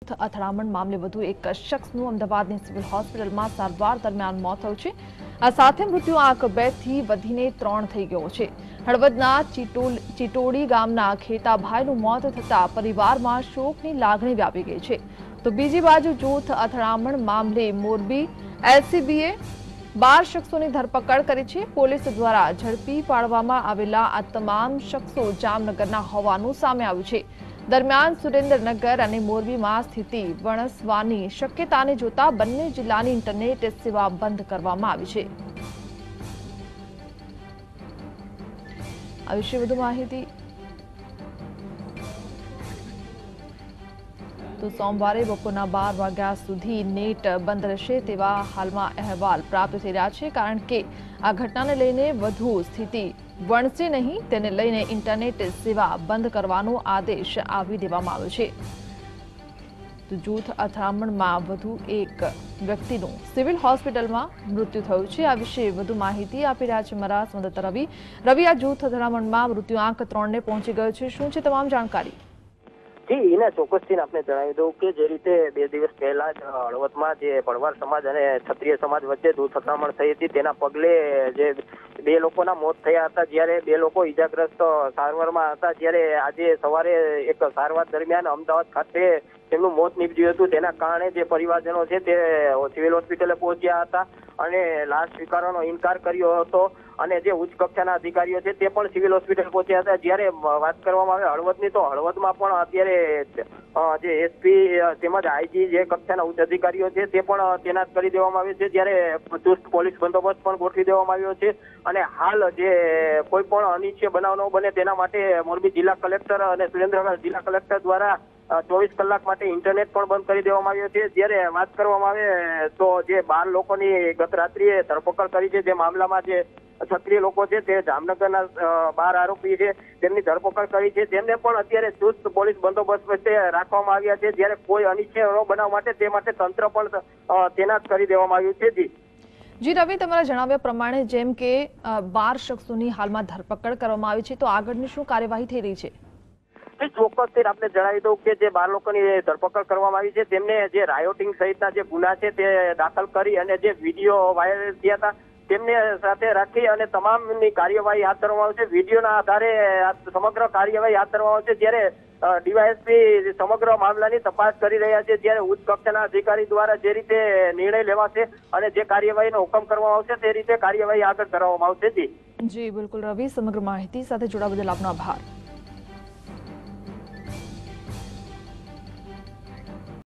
જૂથ અથડામણ મામલે વધુ એક શખ્સનું અમદાવાદની સિવિલ હોસ્પિટલમાં સારવાર દરમિયાન મોત થયું છે। આ સાથે મૃત્યુ આંક 2 થી વધીને 3 થઈ ગયો છે। હળવદના ચિટોડી ગામના ખેતાભાઈનું મોત થતાં પરિવારમાં શોકની લાગણી વ્યાપી ગઈ છે। તો બીજી બાજુ જૂથ અથડામણ મામલે મોરબી એલસીબીએ 12 શખ્સોની ધરપકડ કરી છે। પોલીસ દ્વારા ઝડપી પાડવામાં આવેલા આ તમામ શખ્સો જામનગરના હોવાનું સામે આવ્યું છે। દરમિયાન સુરેન્દ્રનગર અને મોરબીમાં સ્થિતિ વણસવાની શક્યતાને જોતા બંને જિલ્લાની ઇન્ટરનેટ સેવા બંધ કરવામાં આવી છે। આ વિશે વધુ માહિતી તો સોમવારે બપોરના 12 વાગ્યા સુધી નેટ બંધ રહેશે તેવા હાલમાં અહેવાલ પ્રાપ્ત થઈ રહ્યા છે, કારણ કે આ ઘટનાને લઈને વધુ સ્થિતિ વણસે નહીં તેને લઈને ઇન્ટરનેટ સેવા બંધ કરવાનો આદેશ આપી દેવામાં આવ્યો છે। તો જૂથ અથડામણમાં વધુ એક વ્યક્તિનું સિવિલ હોસ્પિટલમાં મૃત્યુ થયું છે। આ વિશે વધુ માહિતી આપી રહ્યા છે મારા સંવાદદાતા રવિ। આ જૂથ અથડામણમાં મૃત્યુઆંક 3 ને પહોંચી ગયો છે, શું છે તમામ જાણકારી? જી, એના ચોક્કસથી આપણે જણાવી દઉં કે જે રીતે 2 દિવસ પહેલા જ હળવદમાં જે ભરવાડ સમાજ અને ક્ષત્રિય સમાજ વચ્ચે જૂથ અથડામણ થઈ હતી, તેના પગલે જે 2 લોકોના મોત થયા હતા, જ્યારે 2 લોકો ઈજાગ્રસ્ત સારવારમાં હતા, જ્યારે આજે સવારે એક સારવાર દરમિયાન અમદાવાદ ખાતે તેમનું મોત નીપજ્યું હતું। તેના કારણે જે પરિવારજનો છે તે સિવિલ હોસ્પિટલે પહોંચ્યા હતા અને લાશ સ્વીકારવાનો ઇનકાર કર્યો હતો અને જે ઉચ્ચ કક્ષાના અધિકારીઓ છે તે પણ સિવિલ હોસ્પિટલ પહોંચ્યા હતા। જ્યારે વાત કરવામાં આવે હળવદની, તો હળવદમાં પણ અત્યારે જે એસપી તેમજ આઈજી જે કક્ષાના ઉચ્ચ અધિકારીઓ છે તે પણ તૈનાત કરી દેવામાં આવ્યો છે, જ્યારે ચુસ્ત પોલીસ બંદોબસ્ત પણ ગોઠવી દેવામાં આવ્યો છે અને હાલ જે કોઈ પણ અનિચ્છનીય બનાવ ન બને તેના માટે મોરબી જિલ્લા કલેક્ટર અને સુરેન્દ્રનગર જિલ્લા કલેક્ટર દ્વારા 24 કલાક માટે ઇન્ટરનેટ પણ બંધ કરી દેવામાં આવ્યો છે। જ્યારે વાત કરવામાં આવે તો જે 12 લોકોની ગત રાત્રિએ ધરપકડ કરી છે, જે મામલામાં જે ક્ષત્રિય લોકો છે તે જામનગરના 12 આરોપી છે તેમની ધરપકડ કરી છે, તેમને પણ અત્યારે ચુસ્ત પોલીસ બંદોબસ્ત વચ્ચે રાખવામાં આવ્યા છે। જ્યારે કોઈ અનિચ્છનીય ન બનાવ માટે તે માટે તંત્ર પણ તૈનાત કરી દેવામાં આવ્યું છે। જી રવિ, તમારા જણાવ્યા પ્રમાણે જેમ કે 12 શખ્સોની હાલમાં ધરપકડ કરવામાં આવી છે, તો આગળની શું કાર્યવાહી થઈ રહી છે? ચોક્કસથી આપણે જણાવી દઉં કે જે 12 લોકોની ધરપકડ કરવામાં આવી છે તેમને જે રાયોટિંગ સહિતના જે ગુના છે તે દાખલ કરી અને જે વિડીયો વાયરલ થયા હતા તેમને સાથે રાખી અને તમામની કાર્યવાહી હાથ ધરવામાં આવશે। વિડીયોના આધારે સમગ્ર કાર્યવાહી હાથ ધરવામાં આવશે, જ્યારે ડીવાયએસપી સમગ્ર મામલાની તપાસ કરી રહ્યા છે। જ્યારે ઉચ્ચ કક્ષાના અધિકારી દ્વારા જે રીતે નિર્ણય લેવાશે અને જે કાર્યવાહીનો હુકમ કરવામાં આવશે તે રીતે કાર્યવાહી આગળ કરવામાં આવશે। જી બિલકુલ રવિ, સમગ્ર માહિતી સાથે જોડાવા બદલ આપનો આભાર।